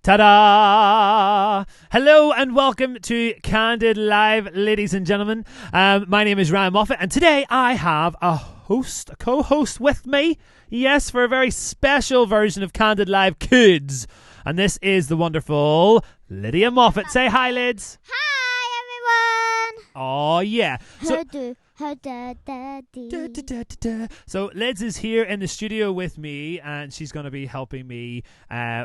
Ta-da! Hello and welcome to Candid Live, ladies and gentlemen. My name is Ryan Moffett, and today I have a co-host with me. Yes, for a very special version of Candid Live Kids. And this is the wonderful Lydia Moffett. Say hi, Lids. Hi, everyone. Oh, yeah. So Lids is here in the studio with me, and she's going to be helping me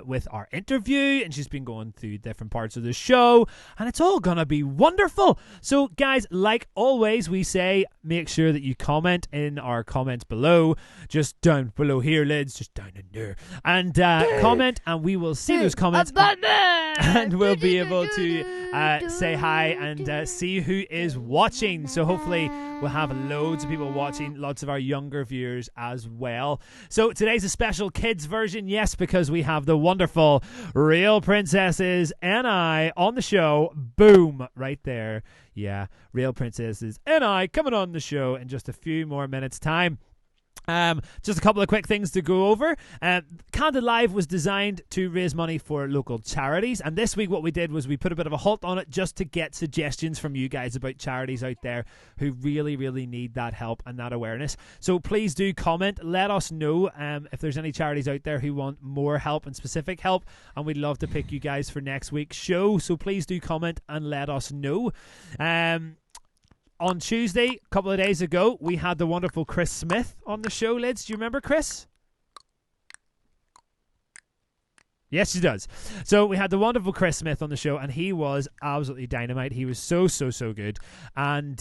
with our interview, and she's been going through different parts of the show, and it's all going to be wonderful. So guys, like always, we say make sure that you comment in our comments below, just down below here, Lids, just down in there, and comment, and we will see those comments, and we'll be able to say hi and see who is watching. So hopefully we'll have loads of people watching, lots of our younger viewers as well. So today's a special kids version, yes, because we have the wonderful Real Princesses and I on the show. Boom, right there. Yeah, Real Princesses and I coming on the show in just a few more minutes' time. Just a couple of quick things to go over. Candid Live was designed to raise money for local charities, and this week what we did was we put a bit of a halt on it just to get suggestions from you guys about charities out there who really, really need that help and that awareness. So please do comment, let us know if there's any charities out there who want more help and specific help, and we'd love to pick you guys for next week's show. So please do comment and let us know. On Tuesday, a couple of days ago, we had the wonderful Chris Smith on the show, Lids. Do you remember Chris? Yes, she does. So we had the wonderful Chris Smith on the show, and he was absolutely dynamite. He was so good. And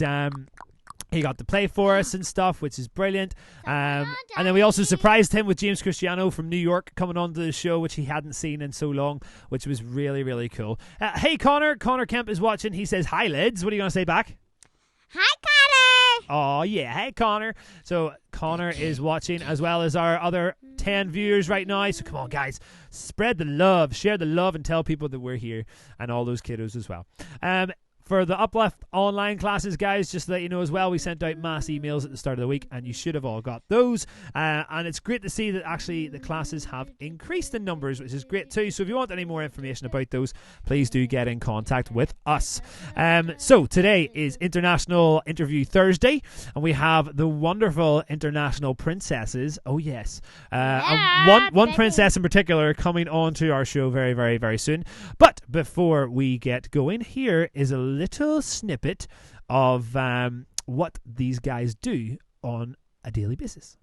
he got to play for us and stuff, which is brilliant. And then we also surprised him with James Cristiano from New York coming onto the show, which he hadn't seen in so long, which was really, really cool. Hey, Connor. Connor Kemp is watching. He says, hi, Lids. What are you going to say back? Hi, Connor. Oh, yeah. Hey, Connor. So Connor is watching, as well as our other 10 viewers right now. So come on, guys. Spread the love. Share the love and tell people that we're here, and all those kiddos as well. For the Uplift online classes, guys, just to let you know as well, we sent out mass emails at the start of the week, and you should have all got those. And it's great to see that actually the classes have increased in numbers, which is great too. So if you want any more information about those, please do get in contact with us. So today is International Interview Thursday, and we have the wonderful international princesses. Oh, yes. And one princess in particular coming on to our show very, very, very soon. But before we get going, here is a little snippet of what these guys do on a daily basis.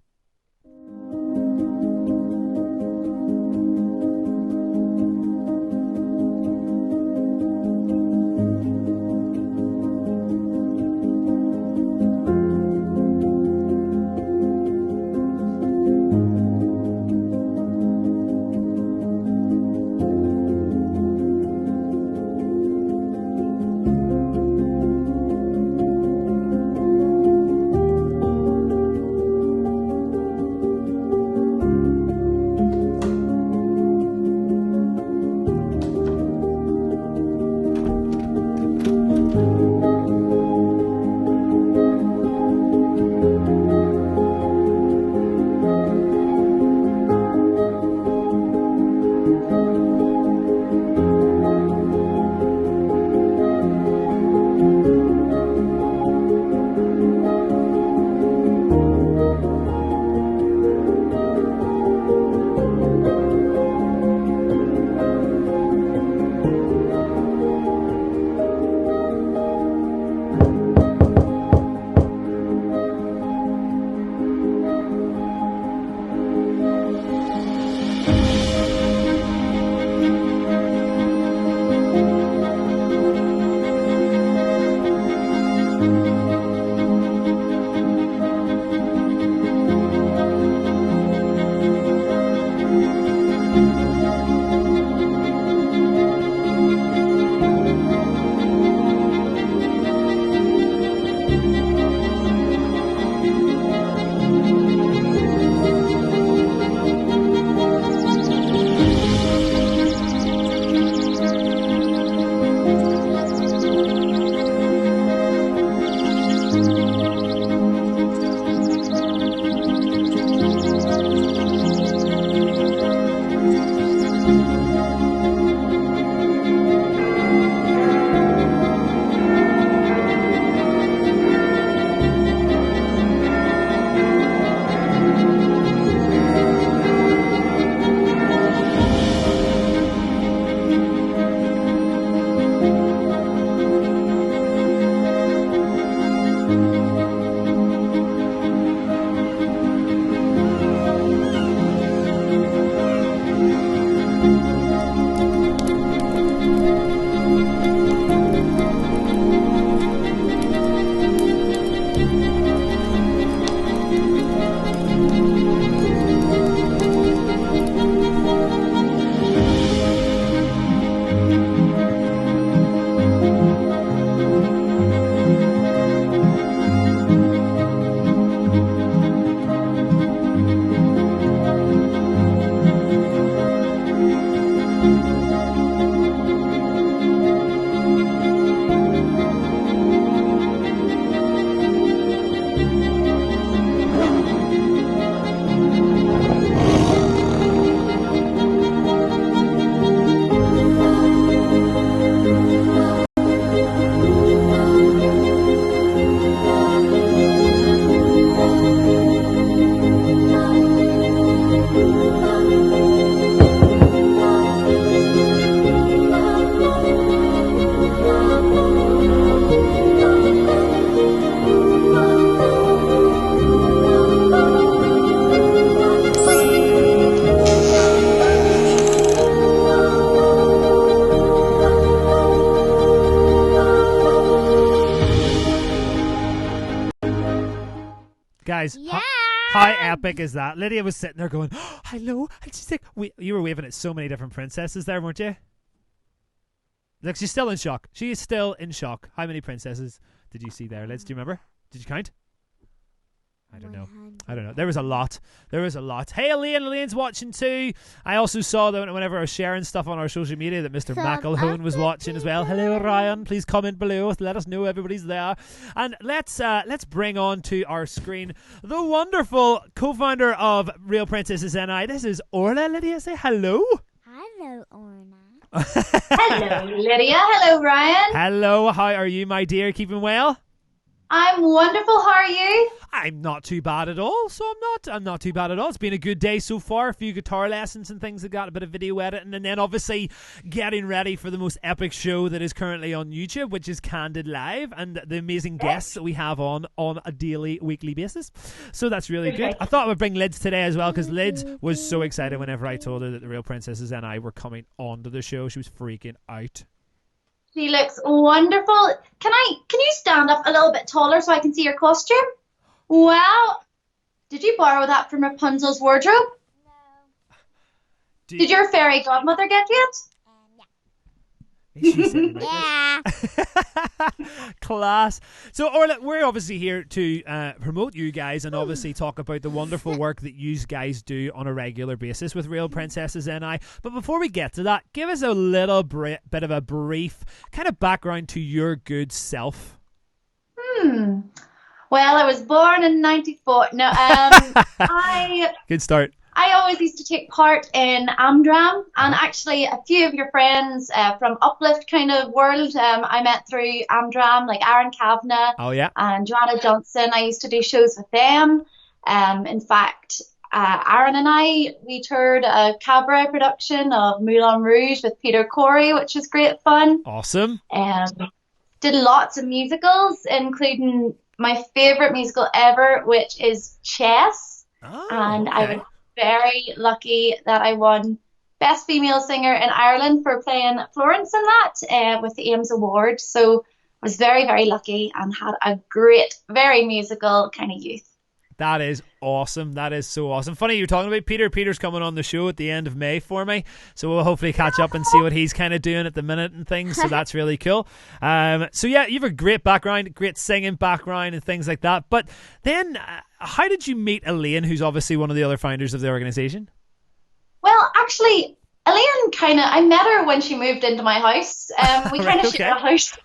guys. Yeah. How epic is that? Lydia was sitting there going, oh, hello. And she's like, you were waving at so many different princesses there, weren't you? Look, she's still in shock. She is still in shock. How many princesses did you see there, Liz? Do you remember? Did you count? I don't know. There was a lot. Hey, Elaine's watching too. I also saw that whenever I was sharing stuff on our social media that Mr. McElhone was watching as well. Hello, Ryan. Please comment below. Let us know everybody's there. And let's bring on to our screen the wonderful co-founder of Real Princesses NI. This is Orla. Lydia, say hello. Hello, Orna. Hello, Lydia. Hello, Ryan. Hello. How are you, my dear? Keeping well? I'm wonderful. How are you? I'm not too bad at all, so I'm not too bad at all. It's been a good day so far. A few guitar lessons and things. I got a bit of video editing, and then obviously getting ready for the most epic show that is currently on YouTube, which is Candid Live, and the amazing guests that we have on a daily, weekly basis. So that's really good. I thought I would bring Lids today as well, because Lids was so excited whenever I told her that the Real Princesses and I were coming onto the show. She was freaking out. She looks wonderful. Can you stand up a little bit taller so I can see your costume? Wow. Did you borrow that from Rapunzel's wardrobe? No. Did your fairy godmother get you it? Yeah. Class. So, Orla, we're obviously here to promote you guys and obviously talk about the wonderful work that you guys do on a regular basis with Real Princesses NI. But before we get to that, give us a little bit of a brief kind of background to your good self. Well, I was born in 94. No, Good start. I always used to take part in Amdram, and actually a few of your friends from Uplift kind of world I met through Amdram, like Aaron Kavanagh and Joanna Johnson. I used to do shows with them. In fact, Aaron and we toured a cabaret production of Moulin Rouge with Peter Corey, which was great fun. Awesome. Did lots of musicals, including my favourite musical ever, which is Chess. And I was very lucky that I won Best Female Singer in Ireland for playing Florence in that with the Ames Award. So I was very, very lucky and had a great, very musical kind of youth. That is awesome. That is so awesome. Funny you're talking about Peter. Peter's coming on the show at the end of May for me. So we'll hopefully catch up and see what he's kind of doing at the minute and things. So that's really cool. So yeah, you have a great background, great singing background and things like that. But then how did you meet Elaine, who's obviously one of the other founders of the organisation? Well, actually, Elaine I met her when she moved into my house. We kind of shared a house.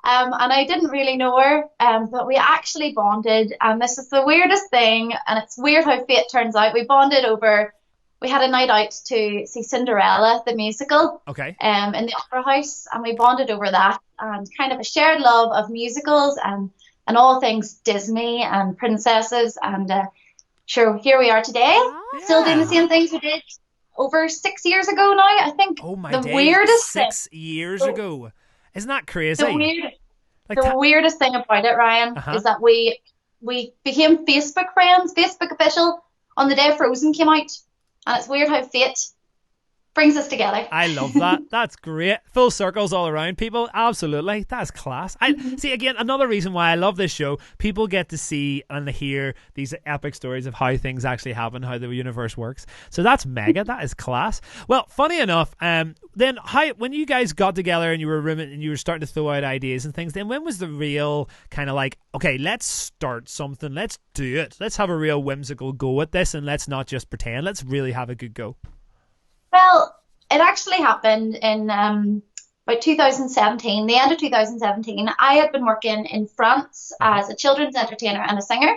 And I didn't really know her, but we actually bonded, and this is the weirdest thing, and it's weird how fate turns out. We bonded over, we had a night out to see Cinderella, the musical, in the Opera House, and we bonded over that, and kind of a shared love of musicals and all things Disney and princesses, and sure, here we are today, still doing the same things we did over 6 years ago now, I think. Oh my the days, weirdest 6 years ago. Isn't that crazy? The weirdest thing about it, Ryan, is that we became Facebook friends, Facebook official, on the day Frozen came out. And it's weird how fate brings us together. I love that. That's great. Full circles all around, people. Absolutely. That's class. See, again, another reason why I love this show, people get to see and hear these epic stories of how things actually happen, how the universe works. So that's mega. That is class. Well, funny enough, then when you guys got together and you were rooming and you were starting to throw out ideas and things, then when was the real kind of like, okay, let's start something. Let's do it. Let's have a real whimsical go at this, and let's not just pretend. Let's really have a good go. Well, it actually happened in about 2017, the end of 2017. I had been working in France as a children's entertainer and a singer,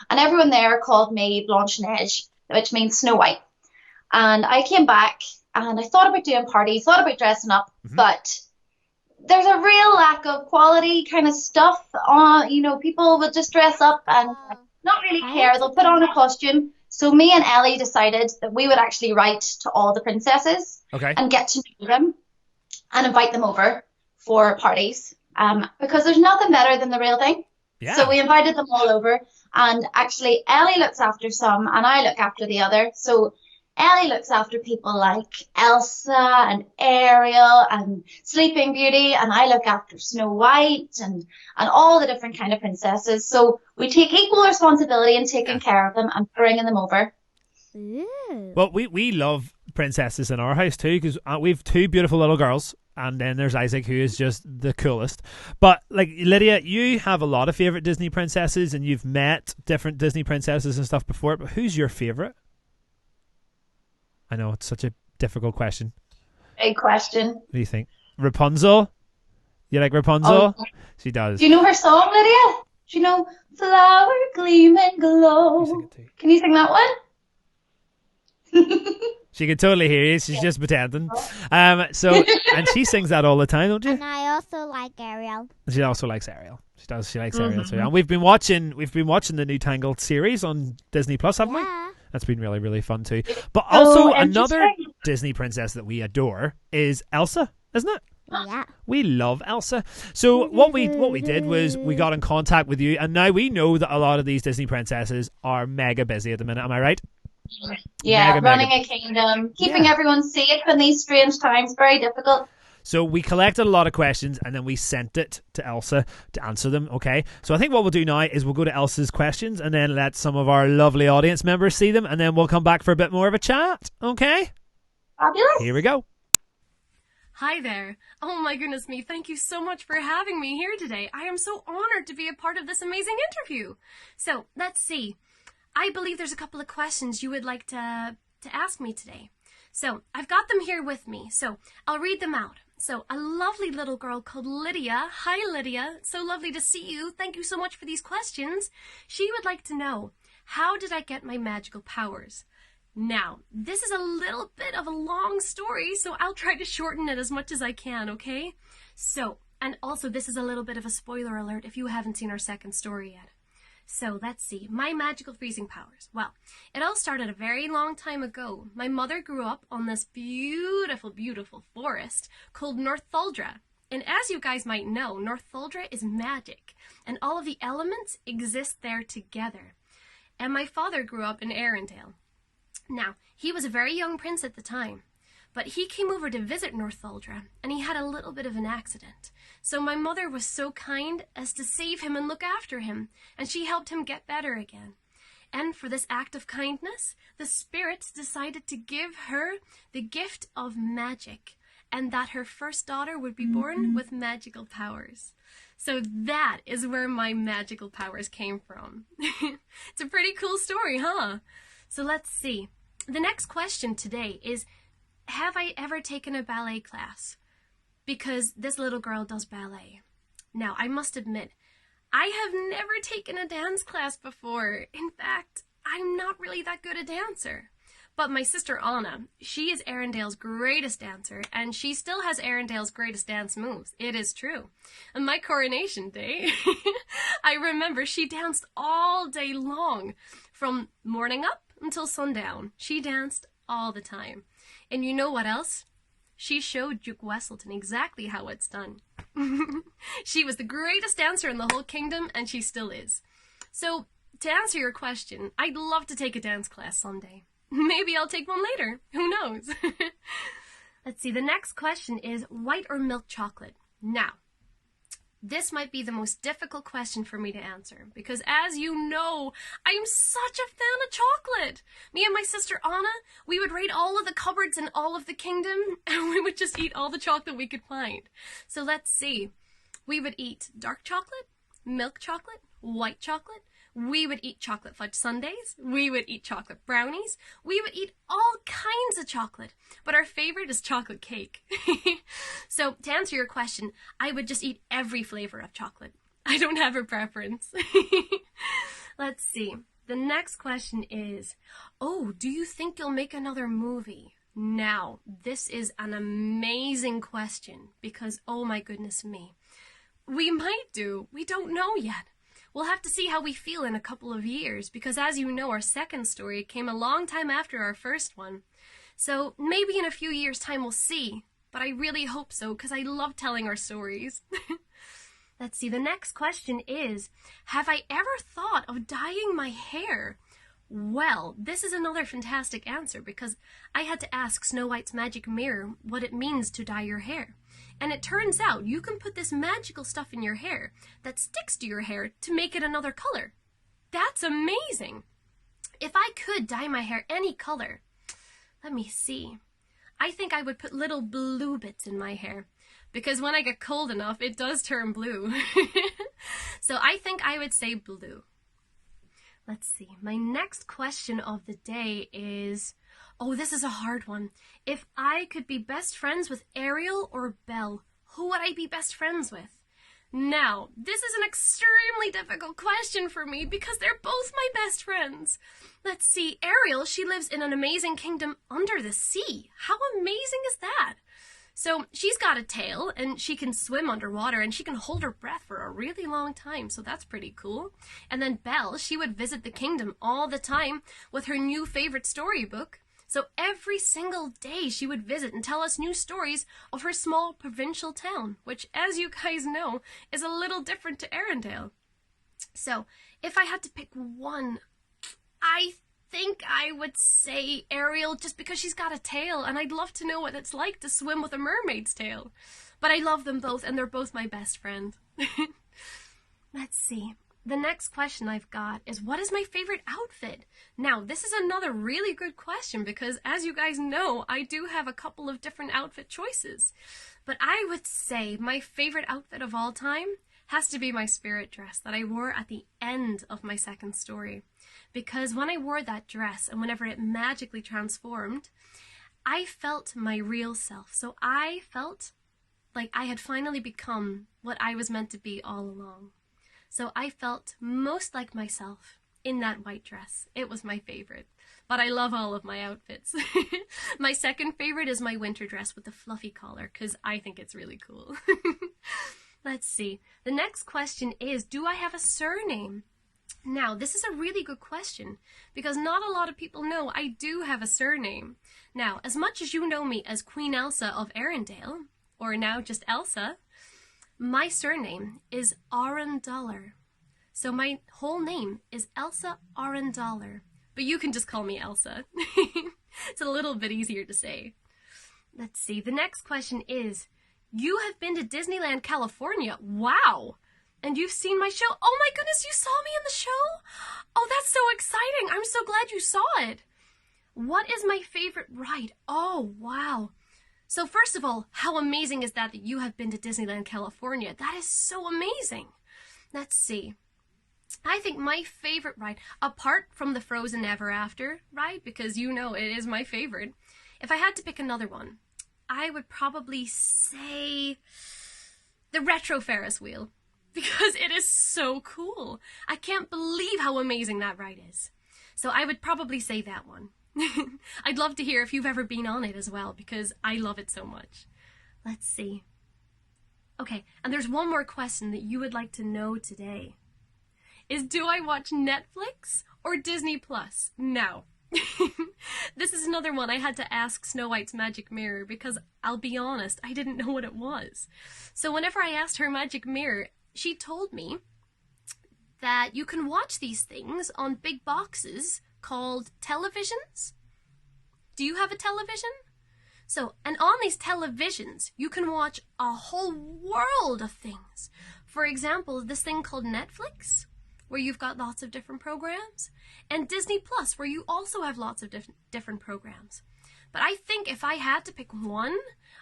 and everyone there called me Blanche-Neige, which means Snow White. And I came back and I thought about doing parties, thought about dressing up, but there's a real lack of quality kind of stuff. People would just dress up and not really care. They'll put on a costume. So me and Ellie decided that we would actually write to all the princesses and get to know them and invite them over for parties because there's nothing better than the real thing. Yeah. So we invited them all over, and actually Ellie looks after some and I look after the other. So Ellie looks after people like Elsa and Ariel and Sleeping Beauty, and I look after Snow White and all the different kind of princesses. So we take equal responsibility in taking care of them and bringing them over. Ooh. Well, we love princesses in our house too, because we've two beautiful little girls, and then there's Isaac, who is just the coolest. But like Lydia, you have a lot of favorite Disney princesses, and you've met different Disney princesses and stuff before. But who's your favorite? I know it's such a difficult question. Big question. What do you think? Rapunzel? You like Rapunzel? Oh. She does. Do you know her song, Lydia? Do you know Flower Gleam and Glow? You sing it too. Can you sing that one? She can totally hear you. She's just pretending. So and she sings that all the time, don't you? And I also like Ariel. She also likes Ariel. She does. She likes Ariel too. And we've been watching the new Tangled series on Disney Plus, haven't we? Yeah. That's been really, really fun too. But also another interesting. Disney princess that we adore is Elsa, isn't it? Yeah. We love Elsa. So what we did was we got in contact with you, and now we know that a lot of these Disney princesses are mega busy at the minute. Am I right? Yeah, Mega, running mega. a kingdom, keeping everyone safe in these strange times, very difficult. So we collected a lot of questions, and then we sent it to Elsa to answer them, okay? So I think what we'll do now is we'll go to Elsa's questions and then let some of our lovely audience members see them, and then we'll come back for a bit more of a chat, okay? Fabulous. Here we go. Hi there. Oh my goodness me, thank you so much for having me here today. I am so honored to be a part of this amazing interview. So, let's see. I believe there's a couple of questions you would like to ask me today. So, I've got them here with me, so I'll read them out. So, a lovely little girl called Lydia. Hi, Lydia. So lovely to see you. Thank you so much for these questions. She would like to know, how did I get my magical powers? Now, this is a little bit of a long story, so I'll try to shorten it as much as I can, okay? So, and also this is a little bit of a spoiler alert if you haven't seen our second story yet. So, let's see. My magical freezing powers. Well, it all started a very long time ago. My mother grew up on this beautiful, beautiful forest called Northuldra. And as you guys might know, Northuldra is magic, and all of the elements exist there together. And my father grew up in Arendelle. Now, he was a very young prince at the time, but he came over to visit Northuldra, and he had a little bit of an accident. So my mother was so kind as to save him and look after him, and she helped him get better again. And for this act of kindness, the spirits decided to give her the gift of magic, and that her first daughter would be born with magical powers. So that is where my magical powers came from. It's a pretty cool story, huh? So let's see. The next question today is, have I ever taken a ballet class? Because this little girl does ballet. Now, I must admit, I have never taken a dance class before. In fact, I'm not really that good a dancer. But my sister Anna, she is Arendelle's greatest dancer, and she still has Arendelle's greatest dance moves. It is true. On my coronation day, I remember she danced all day long, from morning up until sundown. She danced all the time. And you know what else? She showed Duke Wesselton exactly how it's done. She was the greatest dancer in the whole kingdom, and she still is. So, to answer your question, I'd love to take a dance class someday. Maybe I'll take one later. Who knows? Let's see, the next question is white or milk chocolate? Now, this might be the most difficult question for me to answer because, as you know, I'm such a fan of chocolate. Me and my sister Anna, we would raid all of the cupboards in all of the kingdom, and we would just eat all the chocolate we could find. So let's see. We would eat dark chocolate, milk chocolate, white chocolate. We would eat chocolate fudge sundaes. We would eat chocolate brownies. We would eat all kinds of chocolate. But our favorite is chocolate cake. So to answer your question, I would just eat every flavor of chocolate. I don't have a preference. Let's see. The next question is, oh, do you think you'll make another movie? Now, this is an amazing question because, oh my goodness me. We might do. We don't know yet. We'll have to see how we feel in a couple of years because, as you know, our second story came a long time after our first one. So maybe in a few years' time we'll see, but I really hope so because I love telling our stories. Let's see, the next question is, have I ever thought of dyeing my hair? Well, this is another fantastic answer because I had to ask Snow White's magic mirror what it means to dye your hair. And it turns out you can put this magical stuff in your hair that sticks to your hair to make it another color. That's amazing! If I could dye my hair any color, let me see. I think I would put little blue bits in my hair because when I get cold enough, it does turn blue. So I think I would say blue. Let's see. My next question of the day is, oh, this is a hard one. If I could be best friends with Ariel or Belle, who would I be best friends with? Now, this is an extremely difficult question for me because they're both my best friends. Let's see. Ariel, she lives in an amazing kingdom under the sea. How amazing is that? So she's got a tail and she can swim underwater and she can hold her breath for a really long time. So that's pretty cool. And then Belle, she would visit the kingdom all the time with her new favorite storybook. So every single day she would visit and tell us new stories of her small provincial town, which, as you guys know, is a little different to Arendelle. So if I had to pick one, I think I would say Ariel just because she's got a tail and I'd love to know what it's like to swim with a mermaid's tail. But I love them both and they're both my best friend. Let's see. The next question I've got is, what is my favorite outfit? Now, this is another really good question because, as you guys know, I do have a couple of different outfit choices. But I would say my favorite outfit of all time has to be my spirit dress that I wore at the end of my second story. Because when I wore that dress and whenever it magically transformed, I felt my real self. So I felt like I had finally become what I was meant to be all along. So I felt most like myself in that white dress. It was my favorite. But I love all of my outfits. My second favorite is my winter dress with the fluffy collar because I think it's really cool. Let's see. The next question is, do I have a surname? Now, this is a really good question because not a lot of people know I do have a surname. Now, as much as you know me as Queen Elsa of Arendelle, or now just Elsa, my surname is Arendaller. So my whole name is Elsa Arendaller, but you can just call me Elsa. It's a little bit easier to say. Let's see. The next question is, you have been to Disneyland, California. Wow. And you've seen my show. Oh my goodness, you saw me in the show? Oh, that's so exciting. I'm so glad you saw it. What is my favorite ride? Oh, wow. So first of all, how amazing is that you have been to Disneyland, California? That is so amazing. Let's see. I think my favorite ride, apart from the Frozen Ever After ride, because you know it is my favorite, if I had to pick another one, I would probably say the Retro Ferris wheel, because it is so cool. I can't believe how amazing that ride is. So I would probably say that one. I'd love to hear if you've ever been on it as well, because I love it so much. Let's see. Okay, and there's one more question that you would like to know today. Is, do I watch Netflix or Disney Plus? Now, this is another one I had to ask Snow White's magic mirror because, I'll be honest, I didn't know what it was. So whenever I asked her magic mirror, she told me that you can watch these things on big boxes called televisions. Do you have a television? So, and on these televisions, you can watch a whole world of things. For example, this thing called Netflix, where you've got lots of different programs, and Disney Plus, where you also have lots of different programs. But I think if I had to pick one,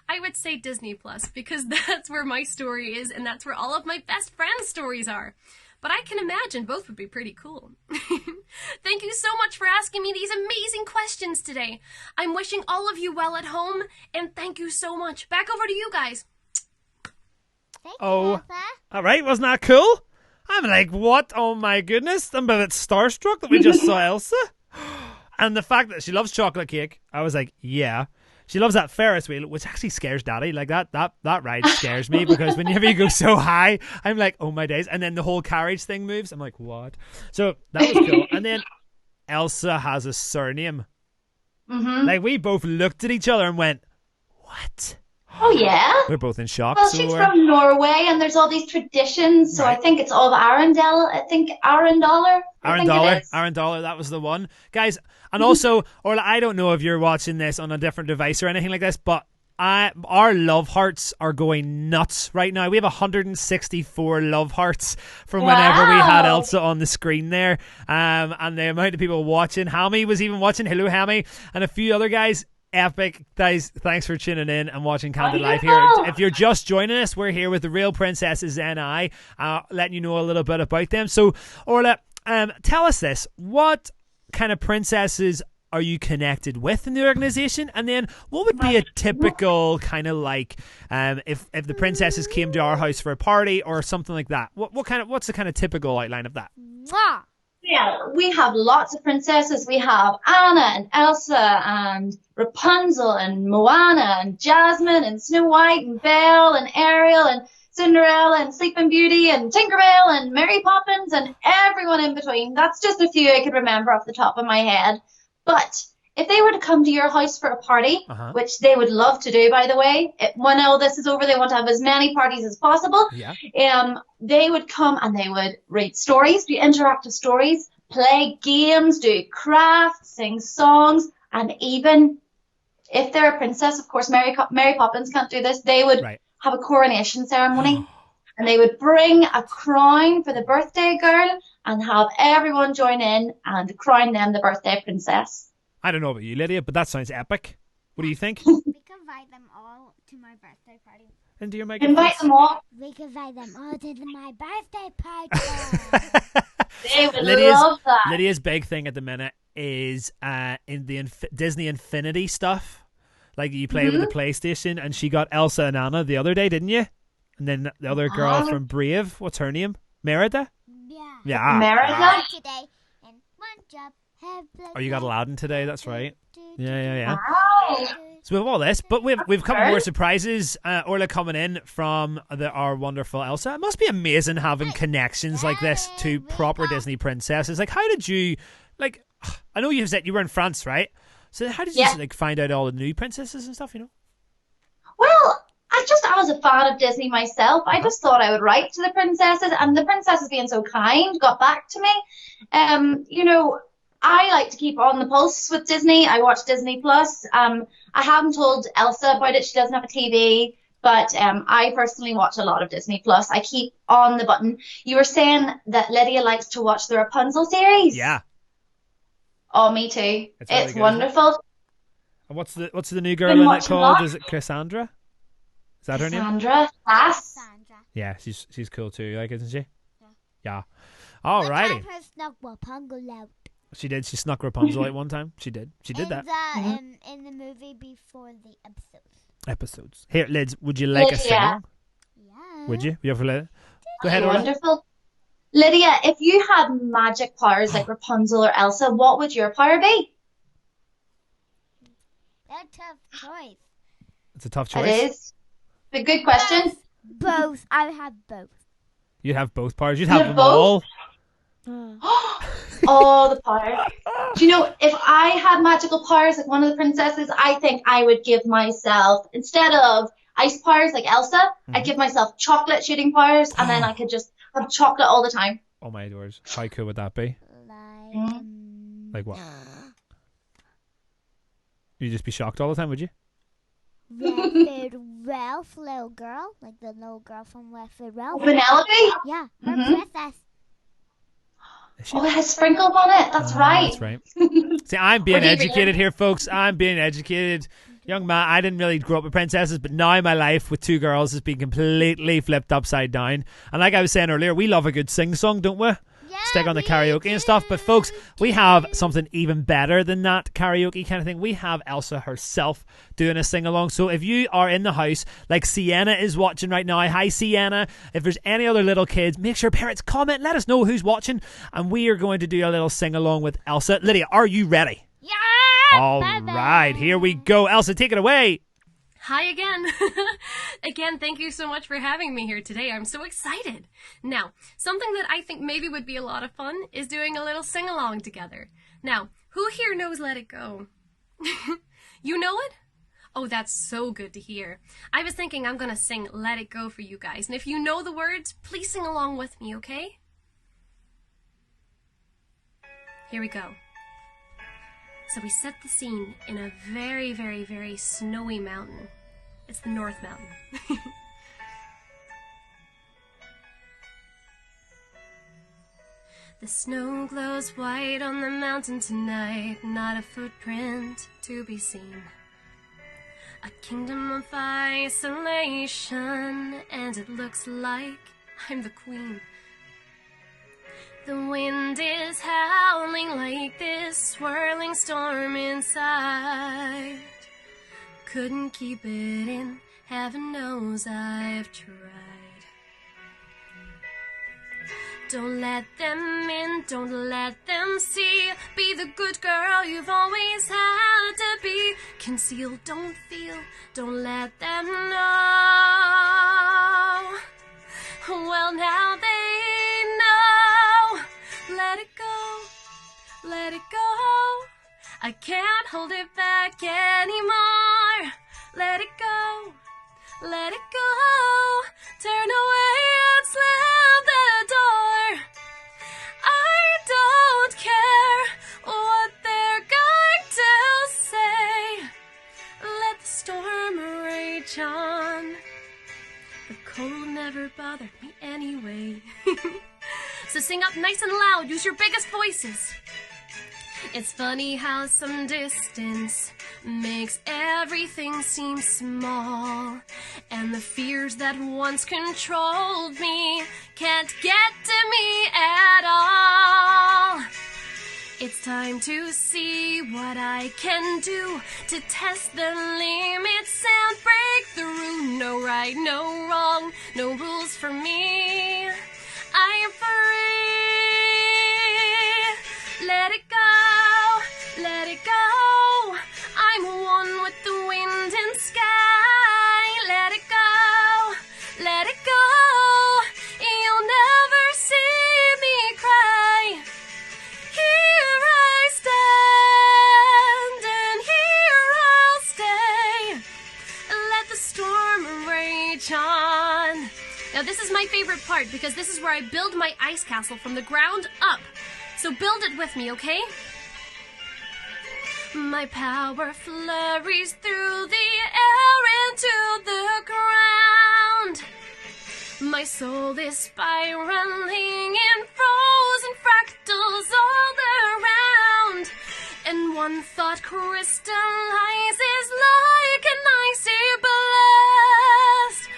I would say Disney Plus, because that's where my story is, and that's where all of my best friends' stories are. But I can imagine both would be pretty cool. Thank you so much for asking me these amazing questions today. I'm wishing all of you well at home, and thank you so much. Back over to you guys. Thank Oh, you, Elsa. all right. Wasn't that cool? I'm like, what? Oh my goodness. I'm a bit starstruck that we just saw Elsa. And the fact that she loves chocolate cake, I was like, yeah. She loves that Ferris wheel, which actually scares Daddy. Like that ride scares me because whenever you go so high, I'm like, oh my days. And then the whole carriage thing moves. I'm like, what? So that was cool. And then Elsa has a surname. Mm-hmm. Like we both looked at each other and went, what? Oh, yeah. We're both in shock. Well, so she's we're- from Norway, and there's all these traditions. So I Right. think it's all the Arendelle. I think Arendelle. Arendelle, that was the one. Guys, and also, Orla, I don't know if you're watching this on a different device or anything like this, but our love hearts are going nuts right now. We have 164 love hearts from whenever we had Elsa on the screen there. And the amount of people watching. Hammy was even watching. Hello, Hammy. And a few other guys. Epic. Guys, thanks for tuning in and watching Candid Live here. If you're just joining us, we're here with the real princesses and I, letting you know a little bit about them. So, Orla, tell us this. What kind of princesses are you connected with in the organisation? And then what would be a typical kind of like if the princesses came to our house for a party or something like that? What's the kind of typical outline of that? Mwah. Yeah, we have lots of princesses. We have Anna and Elsa and Rapunzel and Moana and Jasmine and Snow White and Belle and Ariel and Cinderella and Sleeping Beauty and Tinkerbell and Mary Poppins and everyone in between. That's just a few I could remember off the top of my head. But if they were to come to your house for a party, which they would love to do, by the way, when all this is over, they want to have as many parties as possible. Yeah. They would come and they would read stories, do interactive stories, play games, do crafts, sing songs, and even if they're a princess, of course, Mary Poppins can't do this, they would have a coronation ceremony. And they would bring a crown for the birthday girl and have everyone join in and crown them the birthday princess. I don't know about you, Lydia, but that sounds epic. What do you think? We can invite them all to my birthday party. And do you make Invite them all. We can invite them all to my birthday party. They would love that. Lydia's big thing at the minute is in the Disney Infinity stuff. Like you play with the PlayStation, and she got Elsa and Anna the other day, didn't you? And then the other girl from Brave, what's her name? Merida? Yeah. Merida? Today, and one job. Oh, you got Aladdin today, that's right. Yeah. Wow. So we have all this, but we've a couple more surprises. Orla coming in from our wonderful Elsa. It must be amazing having connections like this to proper Disney princesses. Like, how did you, like, I know you said you were in France, right? So how did you like find out all the new princesses and stuff, you know? Well, I was a fan of Disney myself. I just thought I would write to the princesses, and the princesses being so kind got back to me. You know, I like to keep on the pulse with Disney. I watch Disney Plus. I haven't told Elsa about it. She doesn't have a TV, but I personally watch a lot of Disney Plus. I keep on the button. You were saying that Lydia likes to watch the Rapunzel series. Yeah. Oh, me too. It's really good, wonderful. And what's the new girl in it called? Is it Cassandra? Is that her name? Cassandra. Yes. Yeah, she's cool too, like, isn't she? Yeah. Alrighty. She did. She snuck Rapunzel out one time. She did that. In the movie before the Episodes. Here, Lids, would you like a sing along? Yeah. Would you? You have a Go ahead, Orla. Wonderful. Lydia, if you had magic powers like Rapunzel or Elsa, what would your power be? That's a tough choice. It's a tough choice. It is. A good question. Both. I would have both. You'd have both powers. You'd have them both? all. Oh, the power. Do you know, if I had magical powers like one of the princesses, I think I would give myself, instead of ice powers like Elsa, I'd give myself chocolate shooting powers, and then I could just have chocolate all the time. Oh my doors. How cool would that be? Like what? You'd just be shocked all the time, would you? Redford Ralph, little girl, like the little girl from Redford Ralph. Penelope? Yeah, her princess. Oh, it has sprinkles on it. That's right. That's right. See, I'm being educated here, folks. I'm being educated. Young man, I didn't really grow up with princesses, but now my life with two girls has been completely flipped upside down. And like I was saying earlier, we love a good sing-song, don't we? Yeah, Stick on the karaoke and stuff. But folks, we have something even better than that karaoke kind of thing. We have Elsa herself doing a sing-along. So if you are in the house, like Sienna is watching right now, hi Sienna. If there's any other little kids, make sure parents comment, let us know who's watching, and we are going to do a little sing-along with Elsa. Lydia, are you ready? Yeah. All right, here we go. Elsa, take it away. Hi again. Again, thank you so much for having me here today. I'm so excited. Now, something that I think maybe would be a lot of fun is doing a little sing-along together. Now, who here knows Let It Go? You know it? Oh, that's so good to hear. I was thinking I'm gonna sing Let It Go for you guys, and if you know the words, please sing along with me, okay? Here we go. So we set the scene in a very, very, very snowy mountain. It's the North Mountain. The snow glows white on the mountain tonight, not a footprint to be seen. A kingdom of isolation, and it looks like I'm the queen. The wind is howling like this swirling storm inside. Couldn't keep it in, heaven knows I've tried. Don't let them in, don't let them see. Be the good girl you've always had to be. Conceal, don't feel, don't let them know. Well, now they know. Let it go, let it go. I can't hold it back anymore. Let it go, let it go. Turn away and slam the door. I don't care what they're going to say. Let the storm rage on. The cold never bothered me anyway. So sing up nice and loud, use your biggest voices. It's funny how some distance makes everything seem small, and the fears that once controlled me can't get to me at all. It's time to see what I can do to test the limits and break through. No right, no wrong, no rules for me. I am free. Let it go, let it go. I'm one with the wind and sky. Let it go, let it go. You'll never see me cry. Here I stand, and here I'll stay. Let the storm rage on. Now this is my favorite part because this is where I build my ice castle from the ground up. So build it with me, okay? My power flurries through the air into the ground. My soul is spiraling in frozen fractals all around. And one thought crystallizes like an icy blast.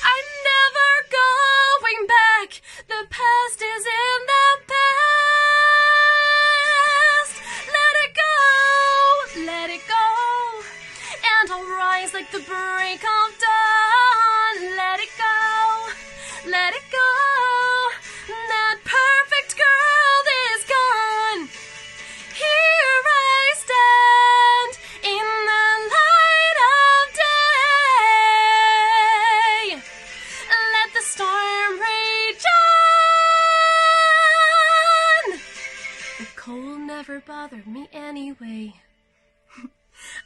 I'm never going back. The past is in the past. Let it go, let it go. And I'll rise like the break of dawn. Let it go, let it go. That perfect girl is gone. Here I stand in the light of day. Let the storm rage on. The cold never bothered me anyway.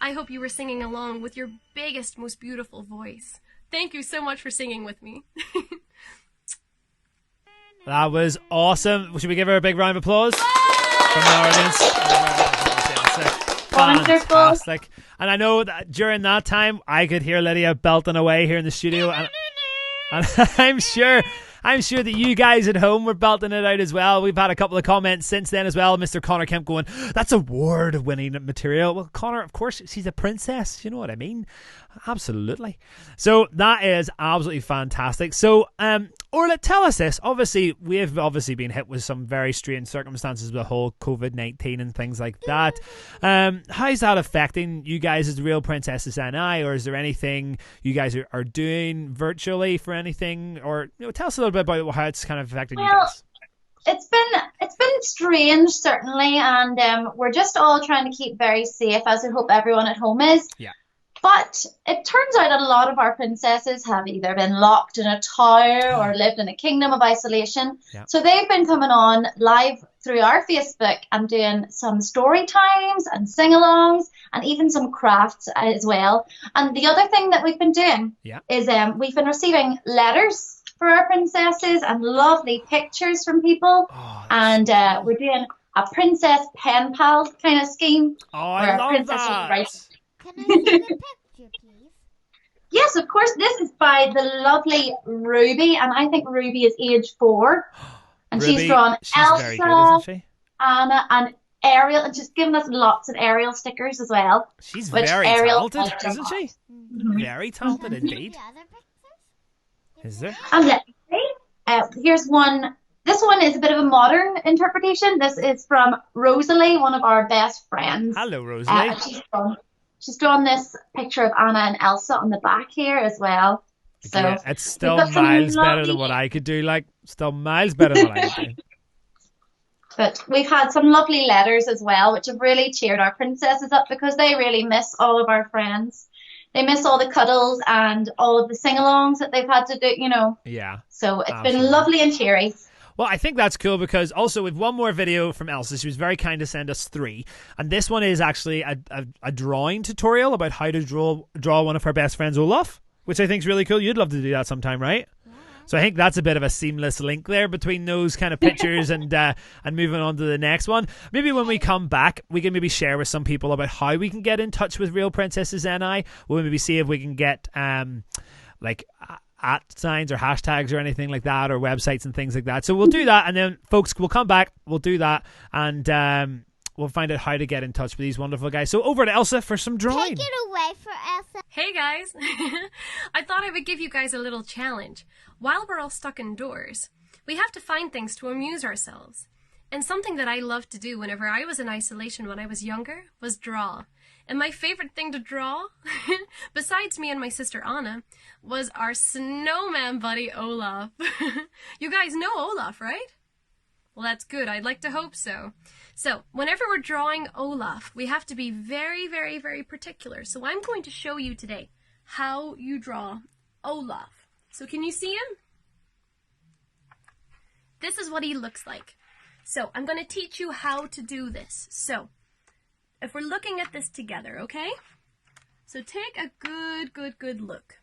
I hope you were singing along with your biggest, most beautiful voice. Thank you so much for singing with me. That was awesome. Should we give her a big round of applause from the audience? Wonderful. Fantastic. And I know that during that time, I could hear Lydia belting away here in the studio, and I'm sure that you guys at home were belting it out as well. We've had a couple of comments since then as well. Mr. Connor Kemp going, "That's award-winning material." Well, Connor, of course, she's a princess. You know what I mean? Absolutely. So that is absolutely fantastic. So, Orla, tell us this. Obviously, we've been hit with some very strange circumstances with the whole COVID-19 and things like that. How's that affecting you guys as the Real Princesses NI, or is there anything you guys are doing virtually for anything? Or tell us a little bit about how it's kind of affected you guys. It's been strange, certainly, and we're just all trying to keep very safe, as I hope everyone at home is. Yeah. But it turns out a lot of our princesses have either been locked in a tower or lived in a kingdom of isolation. Yeah. So they've been coming on live through our Facebook and doing some story times and sing-alongs and even some crafts as well. And the other thing that we've been doing is we've been receiving letters for our princesses and lovely pictures from people. And we're doing a princess pen pal kind of scheme. Oh, I love that. Can I see the picture, please? Yes, of course. This is by the lovely Ruby, and I think Ruby is age 4. And Ruby, she's drawn Elsa, very good, isn't she? Anna, and Ariel, and she's given us lots of Ariel stickers as well. She's very talented, isn't she? Mm-hmm. Very talented indeed. The other pictures? Is there? And let me see. Here's one. This one is a bit of a modern interpretation. This is from Rosalie, one of our best friends. Hello, Rosalie. She's drawn this picture of Anna and Elsa on the back here as well. So yeah, it's still miles better than what I could do. Like, still miles better than what I could do. But we've had some lovely letters as well, which have really cheered our princesses up because they really miss all of our friends. They miss all the cuddles and all of the sing-alongs that they've had to do, you know. Yeah. So it's been lovely and cheery. Well, I think that's cool because also with one more video from Elsa, she was very kind to send us 3. And this one is actually a drawing tutorial about how to draw one of her best friends, Olaf, which I think is really cool. You'd love to do that sometime, right? Yeah. So I think that's a bit of a seamless link there between those kind of pictures and moving on to the next one. Maybe when we come back, we can maybe share with some people about how we can get in touch with Real Princesses NI. We'll maybe see if we can get at signs or hashtags or anything like that, or websites and things like that. So we'll do that, and then folks will come back, we'll do that, and we'll find out how to get in touch with these wonderful guys. So over to Elsa for some drawing. Take it away for Elsa. Hey guys! I thought I would give you guys a little challenge. While we're all stuck indoors, we have to find things to amuse ourselves. And something that I loved to do whenever I was in isolation when I was younger was draw. And my favorite thing to draw, besides me and my sister Anna, was our snowman buddy Olaf. You guys know Olaf, right? Well, that's good. I'd like to hope so. So, whenever we're drawing Olaf, we have to be very, very, very particular. So I'm going to show you today how you draw Olaf. So can you see him? This is what he looks like. So I'm going to teach you how to do this. So, if we're looking at this together, okay? So take a good look.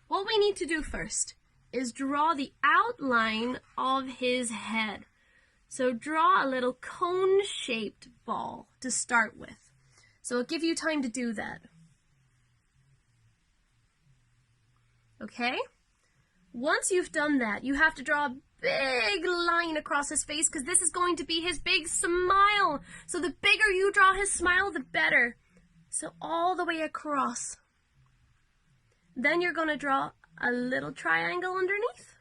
What we need to do first is draw the outline of his head. So draw a little cone-shaped ball to start with. So I'll give you time to do that. Okay? Once you've done that, you have to draw a big line across his face because this is going to be his big smile. So the bigger you draw his smile, the better. So all the way across. Then you're going to draw a little triangle underneath.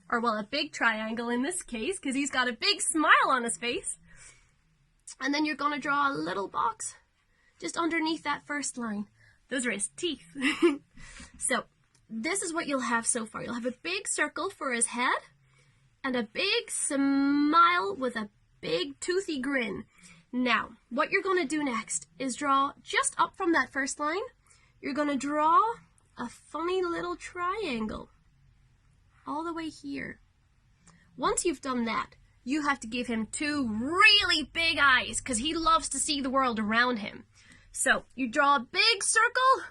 Or well, a big triangle in this case because he's got a big smile on his face. And then you're going to draw a little box just underneath that first line. Those are his teeth. So this is what you'll have so far. You'll have a big circle for his head and a big smile with a big toothy grin. Now, what you're going to do next is draw just up from that first line. You're going to draw a funny little triangle all the way here. Once you've done that, you have to give him 2 really big eyes because he loves to see the world around him. So you draw a big circle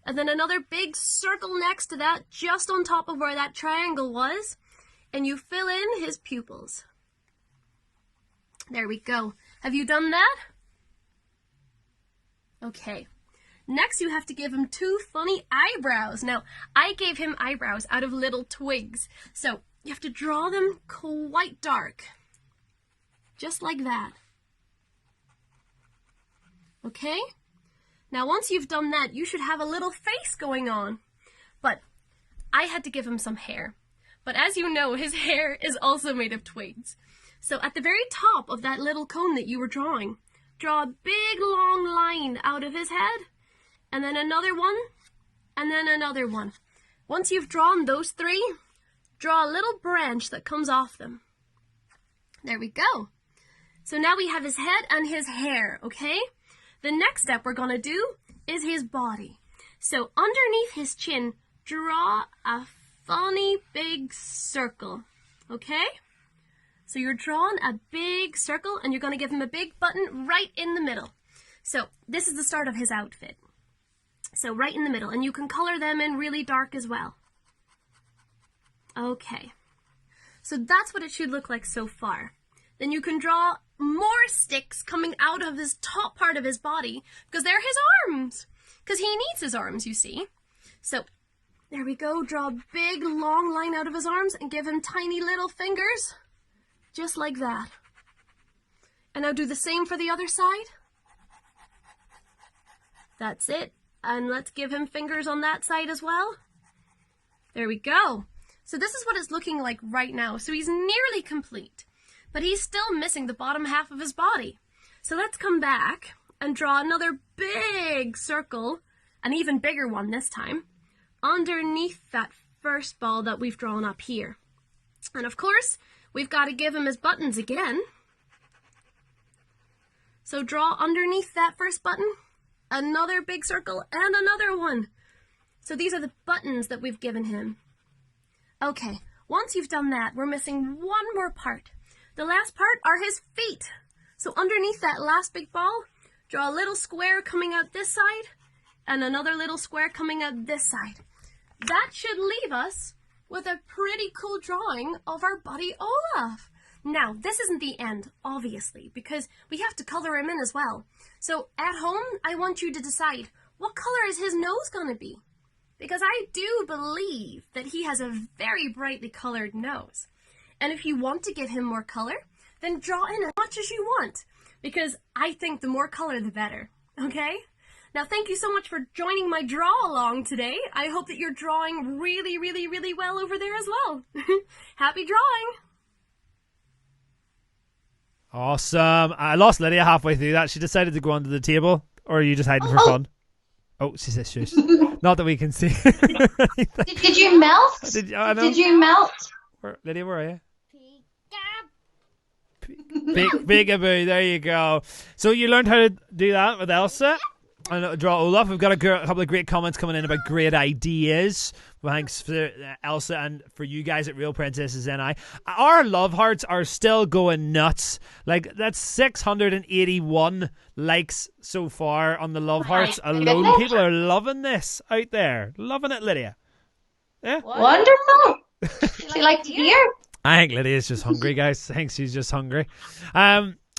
and then another big circle next to that just on top of where that triangle was, and you fill in his pupils. There we go. Have you done that? Okay. Next, you have to give him 2 funny eyebrows. Now, I gave him eyebrows out of little twigs. So, you have to draw them quite dark. Just like that. Okay? Now, once you've done that, you should have a little face going on. But I had to give him some hair. But as you know, his hair is also made of twigs. So, at the very top of that little cone that you were drawing, draw a big long line out of his head. And then another one, and then another one. Once you've drawn those 3, draw a little branch that comes off them. There we go. So now we have his head and his hair, okay? The next step we're going to do is his body. So underneath his chin, draw a funny big circle, okay? So you're drawing a big circle and you're going to give him a big button right in the middle. So this is the start of his outfit. So right in the middle, and you can color them in really dark as well. Okay. So that's what it should look like so far. Then you can draw more sticks coming out of his top part of his body because they're his arms. Because he needs his arms, you see. So there we go. Draw a big long line out of his arms and give him tiny little fingers. Just like that. And now do the same for the other side. That's it. And let's give him fingers on that side as well. There we go. So this is what it's looking like right now. So he's nearly complete, but he's still missing the bottom half of his body. So let's come back and draw another big circle, an even bigger one this time, underneath that first ball that we've drawn up here. And of course, we've got to give him his buttons again. So draw underneath that first button, another big circle, and another one. So these are the buttons that we've given him. Okay, once you've done that, we're missing one more part. The last part are his feet. So underneath that last big ball, draw a little square coming out this side, and another little square coming out this side. That should leave us with a pretty cool drawing of our buddy Olaf. Now, this isn't the end, obviously, because we have to color him in as well. So at home, I want you to decide, what color is his nose going to be? Because I do believe that he has a very brightly colored nose. And if you want to give him more color, then draw in as much as you want. Because I think the more color, the better. Okay? Now, thank you so much for joining my draw along today. I hope that you're drawing really, really, really well over there as well. Happy drawing! Awesome. I lost Lydia halfway through that. She decided to go under the table, or are you just hiding for fun? Oh, she says shush. Not that we can see. Did you melt? Did you melt? Lydia, where are you? Peekaboo, there you go. So you learned how to do that with Elsa and draw Olaf. We've got a couple of great comments coming in about great ideas. Well, thanks for Elsa and for you guys at Real Princesses NI. Our love hearts are still going nuts. Like, that's 681 likes so far on the love hearts alone. People are loving this out there. Loving it, Lydia. Yeah. Wonderful. She like to hear. I think Lydia's just hungry, guys. I think she's just hungry.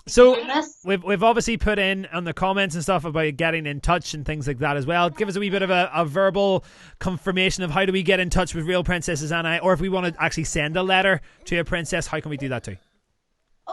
So we've obviously put in on the comments and stuff about getting in touch and things like that as well. Give us a wee bit of a verbal confirmation of how do we get in touch with Real Princesses NI, or if we want to actually send a letter to a princess, how can we do that too?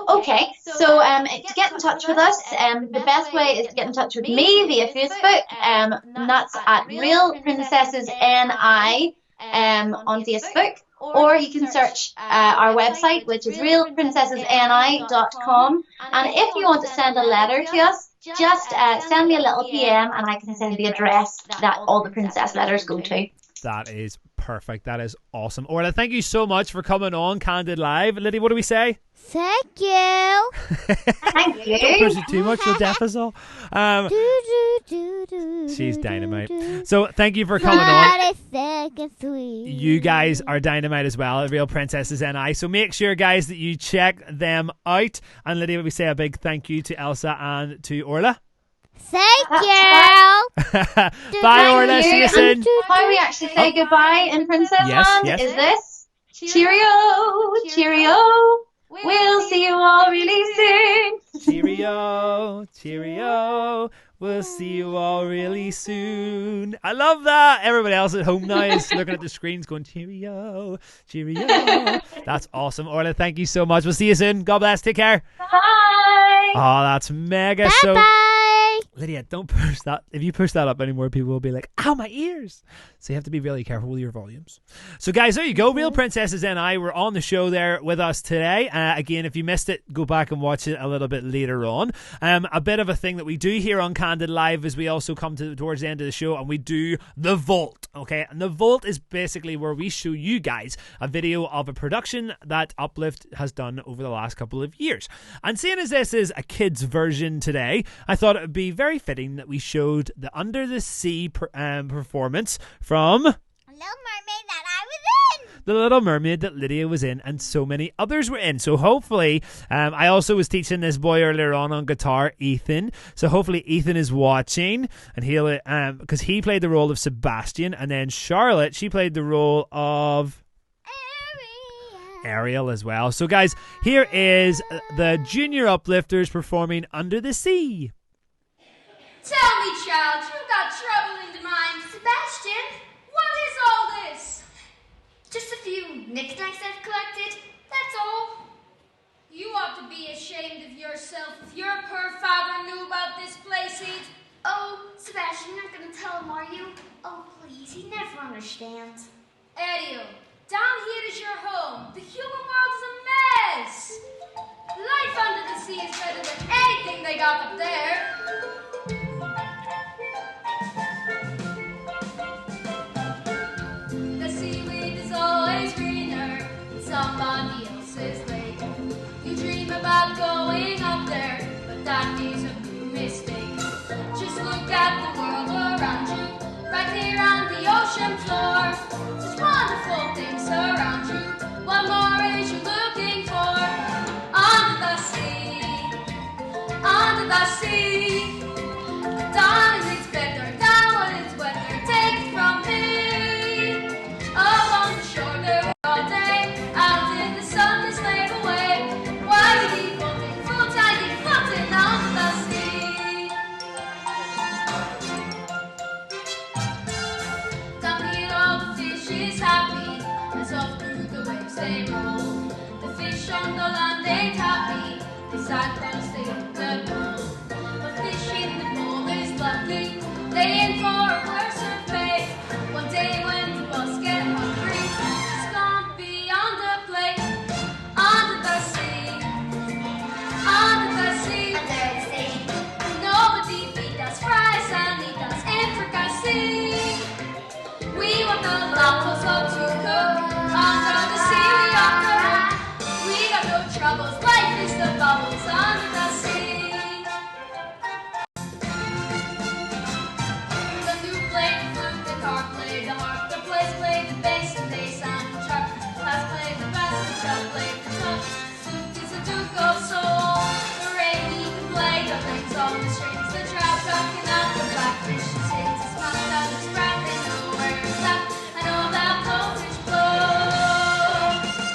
Okay, so to get in touch with us, the best way is to get in touch with me via Facebook, and that's at Real Princesses NI on Facebook. Or you can search our website, which is realprincessesni.com. And if you want to send a letter to us, just send me a little PM and I can send the address that all the princess letters go to. That is perfect. That is awesome. Orla, thank you so much for coming on Candid Live. Lydia, what do we say? Thank you. Thank you. Don't push it too much, you'll deaf us all. She's dynamite. So thank you for coming on. You guys are dynamite as well at Real Princesses NI. So make sure, guys, that you check them out. And Lydia, we say a big thank you to Elsa and to Orla. Thank you. Bye, Orla. See you soon. How we actually say goodbye in Princess Land is this. Cheerio, cheerio. We'll see you all really soon. Cheerio, cheerio. We'll see you all really soon. I love that. Everybody else at home now is looking at the screens going, cheerio, cheerio. That's awesome. Orla, thank you so much. We'll see you soon. God bless. Take care. Bye. Oh, that's mega. Bye-bye. Lydia, don't push that. If you push that up anymore, people will be like, ow, my ears. So you have to be really careful with your volumes. So guys, there you go. Real Princesses NI were on the show there with us today. Again, if you missed it, go back and watch it a little bit later on. A bit of a thing that we do here on Candid Live is we also come towards the end of the show and we do the Vault. Okay, and the Vault is basically where we show you guys a video of a production that Uplift has done over the last couple of years. And seeing as this is a kid's version today, I thought it would be very fitting that we showed the Under the Sea performance from Little Mermaid that I was in. The Little Mermaid that Lydia was in, and so many others were in. So hopefully, I also was teaching this boy earlier on guitar, Ethan. So hopefully Ethan is watching, and he'll because he played the role of Sebastian, and then Charlotte, she played the role of Ariel as well. So guys, here is the Junior Uplifters performing Under the Sea. Tell me, child, you've got trouble in the mind. Sebastian, what is all this? Just a few knickknacks I've collected, that's all. You ought to be ashamed of yourself if your poor father knew about this playseat. Oh, Sebastian, you're not going to tell him, are you? Oh, please, he never understands. Ariel, down here is your home. The human world is a mess. Life under the sea is better than anything they got up there. The seaweed is always greener in somebody else's lake. You dream about going up there, but that is a big mistake. Just look at the world around you, right here on the ocean floor. Such wonderful things around you. What more is you looking for? Under the sea, under the sea. Down and it's better, down and it's wetter. Take it from me. Up on the shore there we're all day, out in the sun they slave away. Why we keep floating, full tide, keep floating under the sea. Down here all the fish is happy, as off through the waves they roll. The fish on the land ain't happy, they sad cause they don't know. But fish in the pool is lucky, they in for a worse fate. One day when the boss get hungry, it's gonna be on the plate. Under the sea, under the sea, Under the sea. nobody feed us fries and eat us intricacy. We want the locals up to cook. Under the sea we operate. We got no troubles. Life is the bubbles under the sea. The flute played the flute, the harp played the harp, the plays played the bass, and they sound sharp. Bass played the bass, and chub played the chub. Flute is a duke of soul. The rain he can play the legs on the strings. The trout talking up the blackfish and sings. His mouth out his breath, they know where it's at. I know about voltage blow.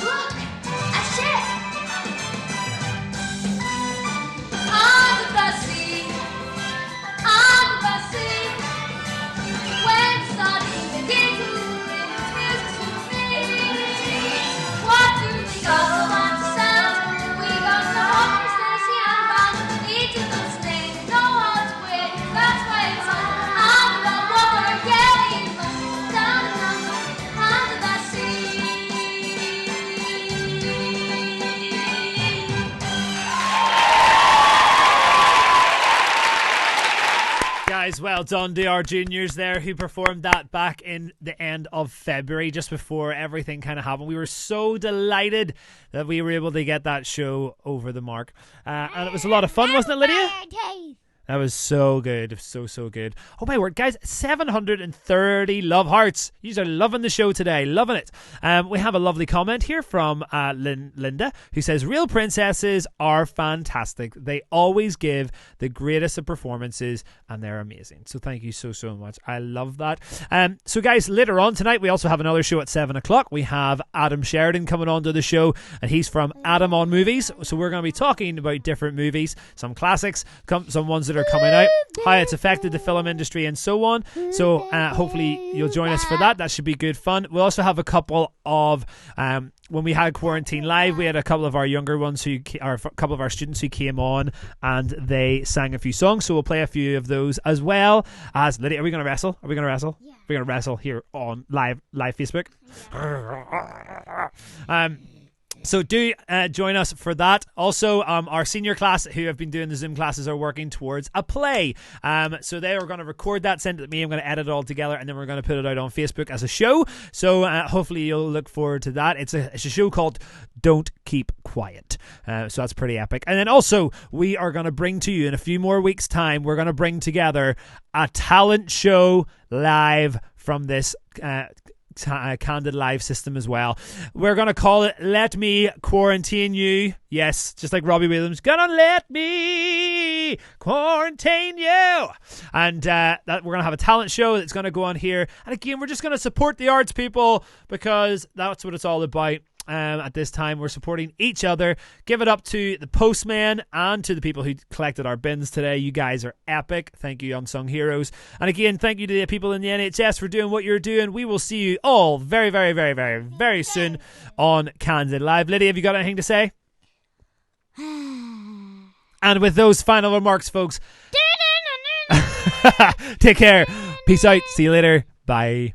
Look, a ship. Under the sea, under the sea. When the sun begins to bring its music to me. What do we got so much to sound? We got the hope for Stacy and bound. Each of those things know how to win. That's why it's under the water, getting down and under the sea. Guys, well done to our juniors there who performed that back in the end of February, just before everything kind of happened. We were so delighted that we were able to get that show over the mark. And it was a lot of fun, wasn't it, Lydia? That was so good. So good. Oh my word, guys, 730 love hearts. You are loving the show today. Loving it. We have a lovely comment here from Linda, who says, real princesses are fantastic. They always give the greatest of performances and they're amazing. So thank you so much. I love that. So guys, later on tonight, we also have another show at 7 o'clock. We have Adam Sheridan coming on to the show, and he's from Adam on Movies. So we're going to be talking about different movies, some classics, some ones that are coming out, how it's affected the film industry and so on. So hopefully you'll join us for that. That should be good fun. We'll also have a couple of when we had Quarantine Live, we had a couple of our younger ones or a couple of our students who came on and they sang a few songs, so we'll play a few of those as well. As Lydia, are we going to wrestle? Yeah. We're going to wrestle here on live Facebook. Yeah. So do join us for that. Also, our senior class who have been doing the Zoom classes are working towards a play. So they are going to record that, send it to me. I'm going to edit it all together, and then we're going to put it out on Facebook as a show. So hopefully you'll look forward to that. It's a show called Don't Keep Quiet. So that's pretty epic. And then also we are going to bring to you in a few more weeks' time, we're going to bring together a talent show live from this Candid live system as well. We're going to call it Let Me Quarantine You. Yes, just like Robbie Williams. Gonna let me quarantine you. And that we're going to have a talent show that's going to go on here. And again, we're just going to support the arts, people, because that's what it's all about. At this time, we're supporting each other. Give it up to the postman and to the people who collected our bins today. You guys are epic. Thank you, unsung heroes. And again, thank you to the people in the NHS for doing what you're doing. We will see you all very, very, very, very, very soon on Candid Live. Lydia, have you got anything to say? And with those final remarks, folks, take care. Peace out. See you later. Bye.